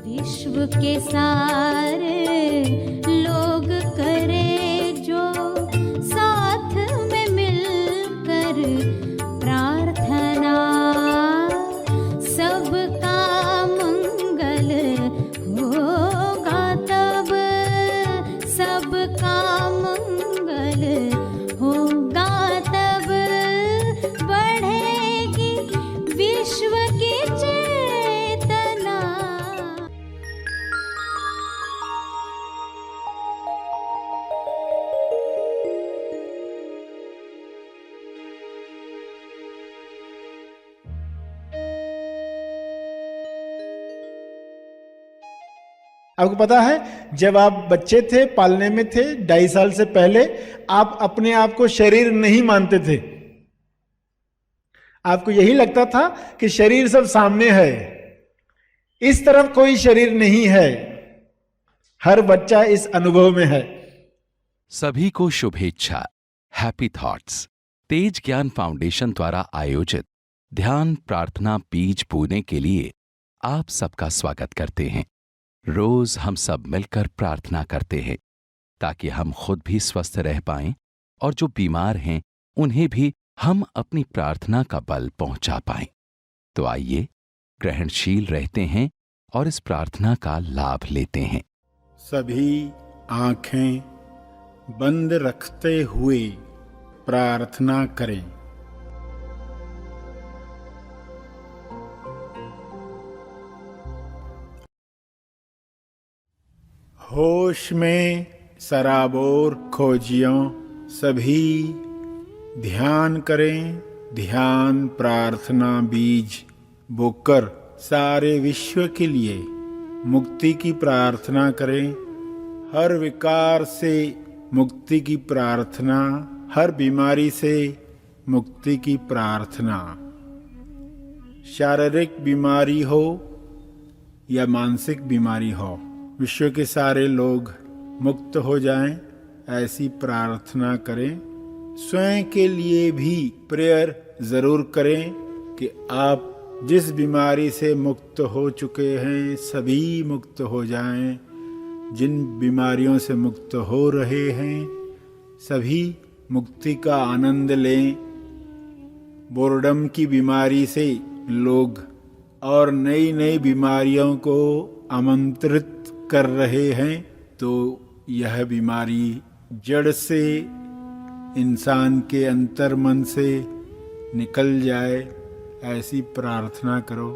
विश्व के सारे लोग करे जो साथ में मिलकर प्रार्थना, सबका मंगल होगा तब, सबका मंगल होगा तब, बढ़ेगी विश्व की चेतना। आपको पता है, जब आप बच्चे थे, पालने में थे, 2.5 साल से पहले आप अपने आप को शरीर नहीं मानते थे। आपको यही लगता था कि शरीर सब सामने है, इस तरफ कोई शरीर नहीं है। हर बच्चा इस अनुभव में है। सभी को शुभेच्छा। हैप्पी थॉट्स तेज ज्ञान फाउंडेशन द्वारा आयोजित ध्यान प्रार्थना बीज बोने के लिए आप सबका स्वागत करते हैं। रोज हम सब मिलकर प्रार्थना करते हैं ताकि हम खुद भी स्वस्थ रह पाएं और जो बीमार हैं उन्हें भी हम अपनी प्रार्थना का बल पहुंचा पाएं। तो आइए ग्रहणशील रहते हैं और इस प्रार्थना का लाभ लेते हैं। सभी आंखें बंद रखते हुए प्रार्थना करें। होश में सराबोर खोजियों सभी ध्यान करें। ध्यान प्रार्थना बीज बोकर सारे विश्व के लिए मुक्ति की प्रार्थना करें। हर विकार से मुक्ति की प्रार्थना, हर बीमारी से मुक्ति की प्रार्थना। शारीरिक बीमारी हो या मानसिक बीमारी हो, विश्व के सारे लोग मुक्त हो जाएं, ऐसी प्रार्थना करें। स्वयं के लिए भी प्रेयर जरूर करें कि आप जिस बीमारी से मुक्त हो चुके हैं सभी मुक्त हो जाएं। जिन बीमारियों से मुक्त हो रहे हैं सभी मुक्ति का आनंद लें। बोर्डम की बीमारी से लोग और नई नई बीमारियों को आमंत्रित कर रहे हैं, तो यह बीमारी जड़ से इंसान के अंतर मन से निकल जाए, ऐसी प्रार्थना करो।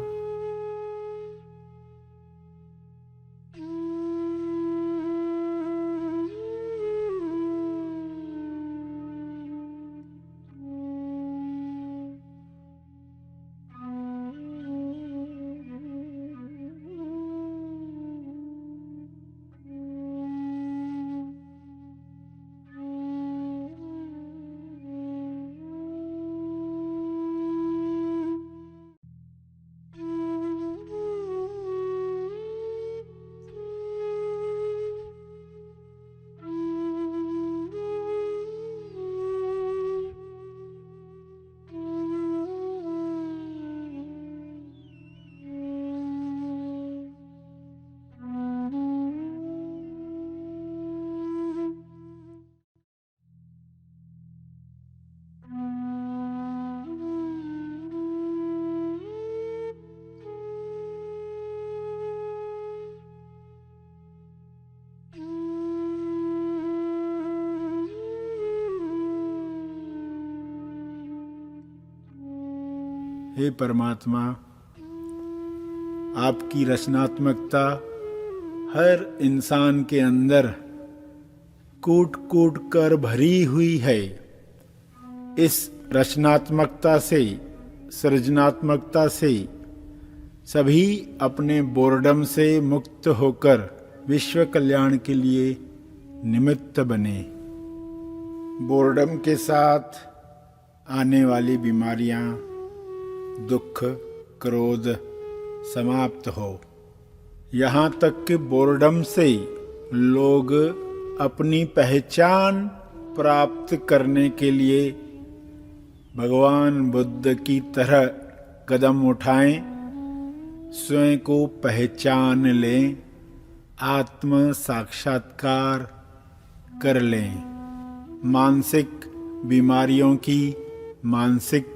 हे परमात्मा, आपकी रचनात्मकता हर इंसान के अंदर कूट कूट कर भरी हुई है। इस रचनात्मकता से, सृजनात्मकता से सभी अपने बोर्डम से मुक्त होकर विश्व कल्याण के लिए निमित्त बने। बोर्डम के साथ आने वाली बीमारियां, दुख, क्रोध समाप्त हो। यहाँ तक कि बोर्डम से लोग अपनी पहचान प्राप्त करने के लिए भगवान बुद्ध की तरह कदम उठाएं, स्वयं को पहचान लें, आत्म साक्षात्कार कर लें। मानसिक बीमारियों की मानसिक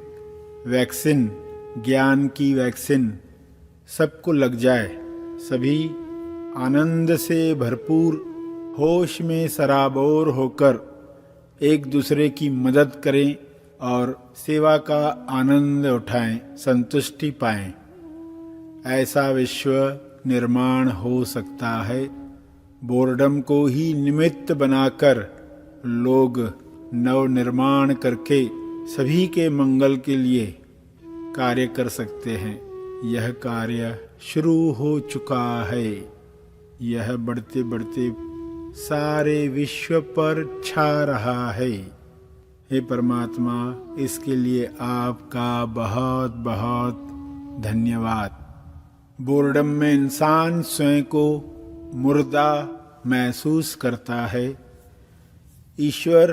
वैक्सीन, ज्ञान की वैक्सीन सबको लग जाए। सभी आनंद से भरपूर होश में सराबोर होकर एक दूसरे की मदद करें और सेवा का आनंद उठाएं, संतुष्टि पाएं। ऐसा विश्व निर्माण हो सकता है। बोर्डम को ही निमित्त बनाकर लोग नव निर्माण करके सभी के मंगल के लिए कार्य कर सकते हैं। यह कार्य शुरू हो चुका है। यह बढ़ते बढ़ते सारे विश्व पर छा रहा है। हे परमात्मा, इसके लिए आपका बहुत बहुत धन्यवाद। बोर्डम में इंसान स्वयं को मुर्दा महसूस करता है। ईश्वर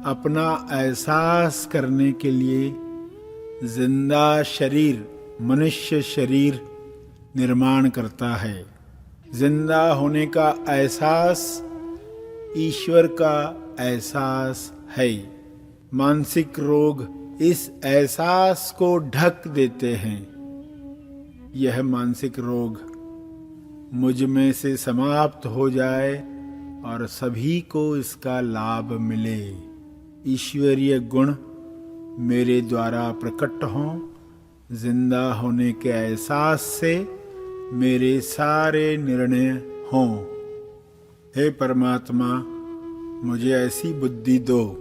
अपना एहसास करने के लिए जिंदा शरीर, मनुष्य शरीर निर्माण करता है। जिंदा होने का एहसास ईश्वर का एहसास है। मानसिक रोग इस एहसास को ढक देते हैं। यह मानसिक रोग मुझ में से समाप्त हो जाए और सभी को इसका लाभ मिले। ईश्वरीय गुण मेरे द्वारा प्रकट हों। जिंदा होने के एहसास से मेरे सारे निर्णय हों। हे परमात्मा, मुझे ऐसी बुद्धि दो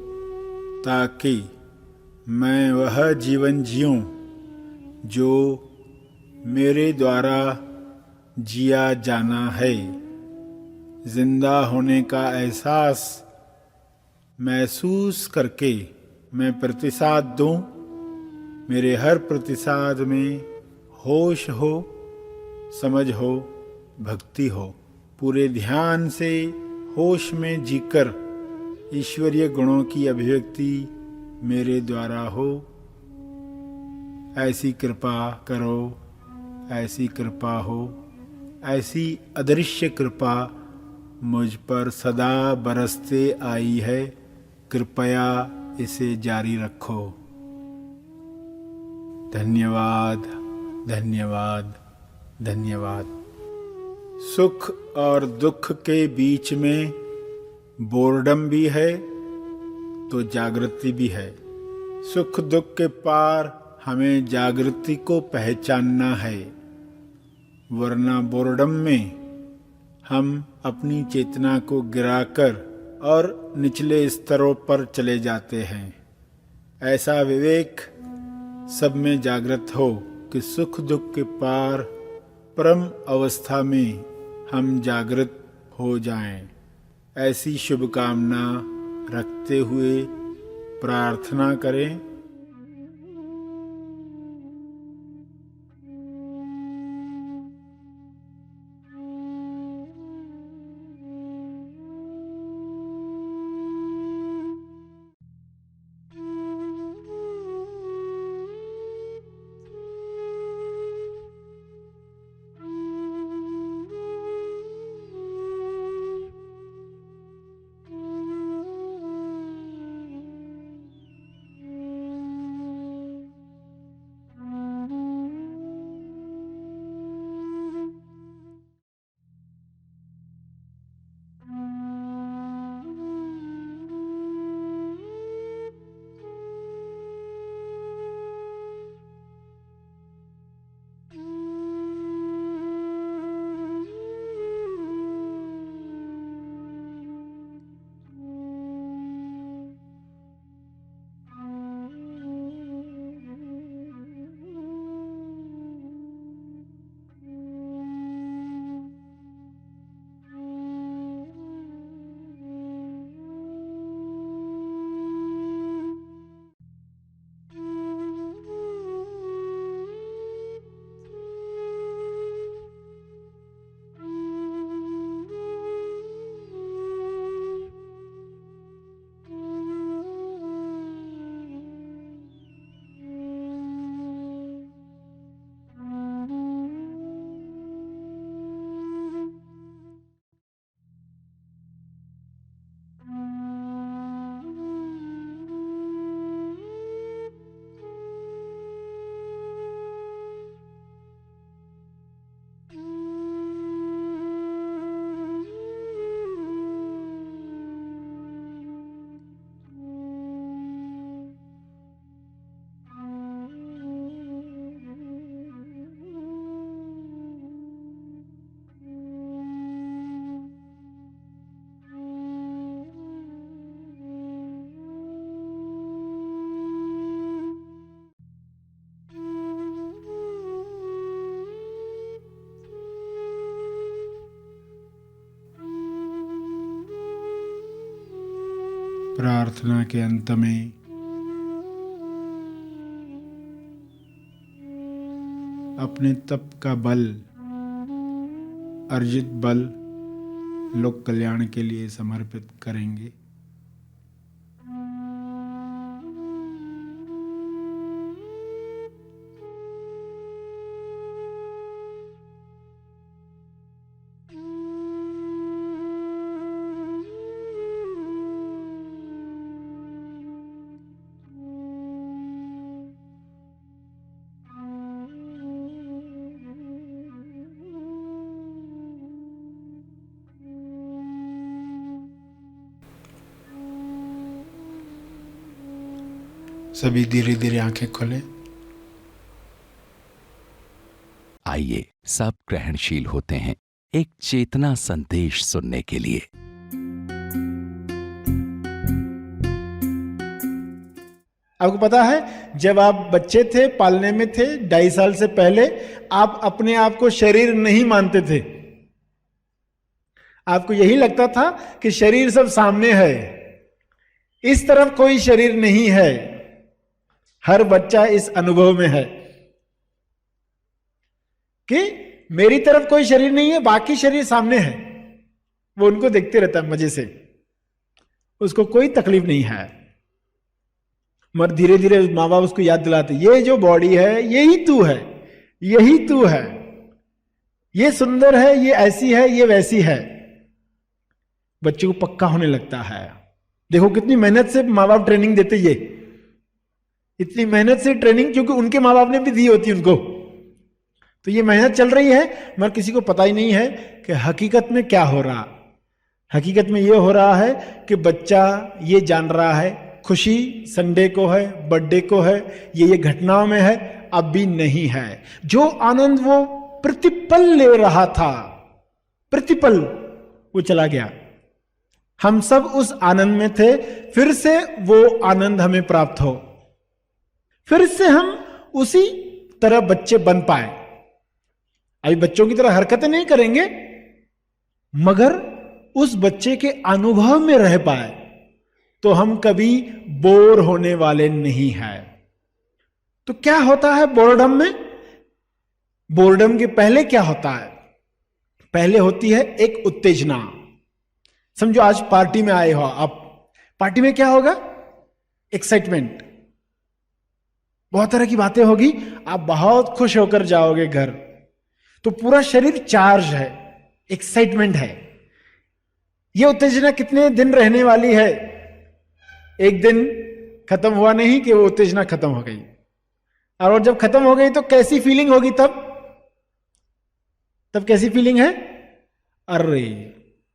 ताकि मैं वह जीवन जीऊं जो मेरे द्वारा जिया जाना है। जिंदा होने का एहसास महसूस करके मैं प्रतिसाद दूं। मेरे हर प्रतिसाद में होश हो, समझ हो, भक्ति हो। पूरे ध्यान से होश में जीकर ईश्वरीय गुणों की अभिव्यक्ति मेरे द्वारा हो। ऐसी कृपा करो, ऐसी कृपा हो, ऐसी अदृश्य कृपा मुझ पर सदा बरसते आई है। कृपया इसे जारी रखो। धन्यवाद, धन्यवाद, धन्यवाद। सुख और दुख के बीच में बोर्डम भी है तो जागृति भी है। सुख दुख के पार हमें जागृति को पहचानना है, वरना बोर्डम में हम अपनी चेतना को गिराकर और निचले स्तरों पर चले जाते हैं। ऐसा विवेक सब में जागृत हो कि सुख दुख के पार परम अवस्था में हम जागृत हो जाएं। ऐसी शुभकामना रखते हुए प्रार्थना करें। प्रार्थना के अंत में अपने तप का बल, अर्जित बल लोक कल्याण के लिए समर्पित करेंगे। सभी धीरे धीरे आंखें खोलें। आइए सब ग्रहणशील होते हैं एक चेतना संदेश सुनने के लिए। आपको पता है, जब आप बच्चे थे, पालने में थे, 2.5 साल से पहले आप अपने आप को शरीर नहीं मानते थे। आपको यही लगता था कि शरीर सब सामने है, इस तरफ कोई शरीर नहीं है। हर बच्चा इस अनुभव में है कि मेरी तरफ कोई शरीर नहीं है, बाकी शरीर सामने है। वो उनको देखते रहता है मजे से, उसको कोई तकलीफ नहीं है। मगर धीरे धीरे माँ बाप उसको याद दिलाते, ये जो बॉडी है यही तू है, यही तू है, ये सुंदर है, ये ऐसी है, ये वैसी है। बच्चे को पक्का होने लगता है। देखो कितनी मेहनत से माँ बाप ट्रेनिंग देते, ये इतनी मेहनत से ट्रेनिंग, क्योंकि उनके माँ बाप ने भी दी होती उनको। तो ये मेहनत चल रही है, मगर किसी को पता ही नहीं है कि हकीकत में क्या हो रहा। हकीकत में ये हो रहा है कि बच्चा ये जान रहा है खुशी संडे को है, बर्थडे को है, ये घटनाओं में है, अब भी नहीं है। जो आनंद वो प्रतिपल ले रहा था, प्रतिपल वो चला गया। हम सब उस आनंद में थे, फिर से वो आनंद हमें प्राप्त हो, फिर से हम उसी तरह बच्चे बन पाए। अभी बच्चों की तरह हरकतें नहीं करेंगे, मगर उस बच्चे के अनुभव में रह पाए, तो हम कभी बोर होने वाले नहीं हैं। तो क्या होता है बोर्डम में? बोर्डम के पहले क्या होता है? पहले होती है एक उत्तेजना। समझो आज पार्टी में आए हो आप, पार्टी में क्या होगा? एक्साइटमेंट, बहुत तरह की बातें होगी, आप बहुत खुश होकर जाओगे घर, तो पूरा शरीर चार्ज है, एक्साइटमेंट है। यह उत्तेजना कितने दिन रहने वाली है? एक दिन खत्म हुआ नहीं कि वो उत्तेजना खत्म हो गई। और जब खत्म हो गई तो कैसी फीलिंग होगी? तब कैसी फीलिंग है? अरे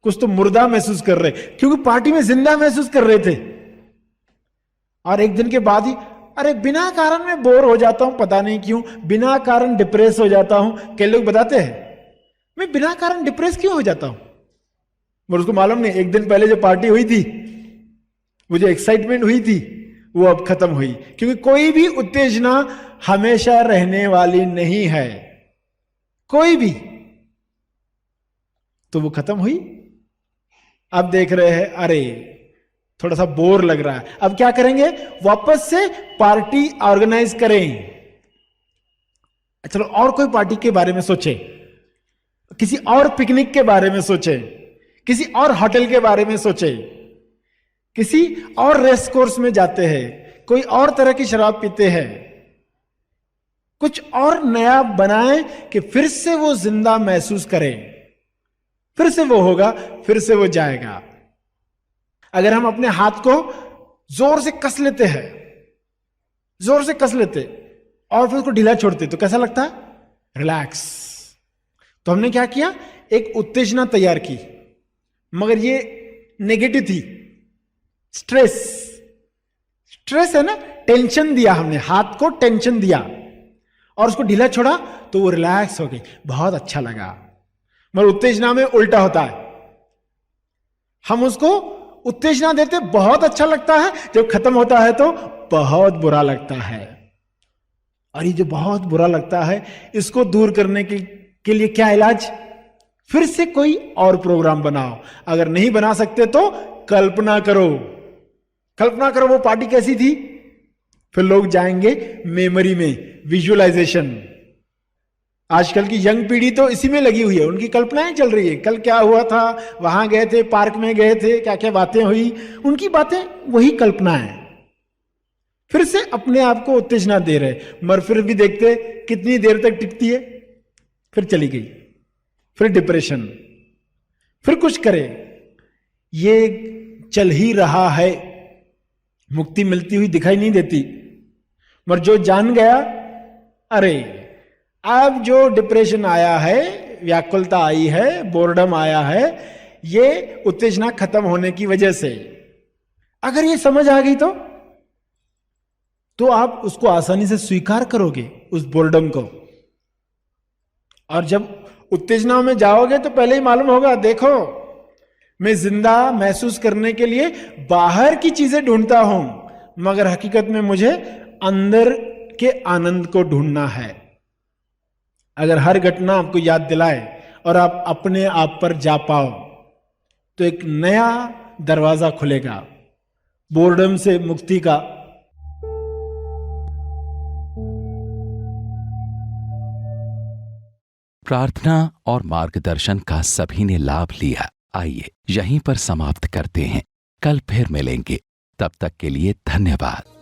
कुछ तो मुर्दा महसूस कर रहे, क्योंकि पार्टी में जिंदा महसूस कर रहे थे। और एक दिन के बाद ही अरे बिना कारण में बोर हो जाता हूं, पता नहीं क्यों, बिना कारण डिप्रेस हो जाता हूं। कई लोग बताते हैं मैं बिना कारण डिप्रेस क्यों हो जाता हूं, और उसको मालूम नहीं एक दिन पहले जो पार्टी हुई थी, वो जो एक्साइटमेंट हुई थी, वो अब खत्म हुई। क्योंकि कोई भी उत्तेजना हमेशा रहने वाली नहीं है, कोई भी, तो वो खत्म हुई। अब देख रहे हैं अरे थोड़ा सा बोर लग रहा है, अब क्या करेंगे? वापस से पार्टी ऑर्गेनाइज करें। चलो और कोई पार्टी के बारे में सोचे, किसी और पिकनिक के बारे में सोचे, किसी और होटल के बारे में सोचे, किसी और रेस कोर्स में जाते हैं, कोई और तरह की शराब पीते हैं, कुछ और नया बनाएं कि फिर से वो जिंदा महसूस करें, फिर से वो होगा, फिर से वो जाएगा। अगर हम अपने हाथ को जोर से कस लेते हैं, जोर से कस लेते और फिर उसको ढीला छोड़ते, तो कैसा लगता है? रिलैक्स। तो हमने क्या किया? एक उत्तेजना तैयार की, मगर ये नेगेटिव थी, स्ट्रेस। स्ट्रेस है ना, टेंशन दिया हमने, हाथ को टेंशन दिया और उसको ढीला छोड़ा तो वो रिलैक्स हो गई, बहुत अच्छा लगा। मगर उत्तेजना में उल्टा होता है, हम उसको उत्तेजना देते बहुत अच्छा लगता है, जब खत्म होता है तो बहुत बुरा लगता है। और ये जो बहुत बुरा लगता है, इसको दूर करने के लिए क्या इलाज? फिर से कोई और प्रोग्राम बनाओ। अगर नहीं बना सकते तो कल्पना करो कल्पना करो वो पार्टी कैसी थी, फिर लोग जाएंगे मेमोरी में, विजुअलाइजेशन। आजकल की यंग पीढ़ी तो इसी में लगी हुई है, उनकी कल्पनाएं चल रही है, कल क्या हुआ था, वहां गए थे, पार्क में गए थे, क्या क्या बातें हुई, उनकी बातें वही कल्पना है। फिर से अपने आप को उत्तेजना दे रहे, मगर फिर भी देखते कितनी देर तक टिकती है, फिर चली गई, फिर डिप्रेशन, फिर कुछ करे, ये चल ही रहा है, मुक्ति मिलती हुई दिखाई नहीं देती। मगर जो जान गया, अरे अब जो डिप्रेशन आया है, व्याकुलता आई है, बोर्डम आया है, ये उत्तेजना खत्म होने की वजह से, अगर ये समझ आ गई तो आप उसको आसानी से स्वीकार करोगे, उस बोर्डम को। और जब उत्तेजना में जाओगे तो पहले ही मालूम होगा, देखो मैं जिंदा महसूस करने के लिए बाहर की चीजें ढूंढता हूं, मगर हकीकत में मुझे अंदर के आनंद को ढूंढना है। अगर हर घटना आपको याद दिलाए और आप अपने आप पर जा पाओ तो एक नया दरवाजा खुलेगा बोर्डम से मुक्ति का। प्रार्थना और मार्गदर्शन का सभी ने लाभ लिया। आइए यहीं पर समाप्त करते हैं, कल फिर मिलेंगे, तब तक के लिए धन्यवाद।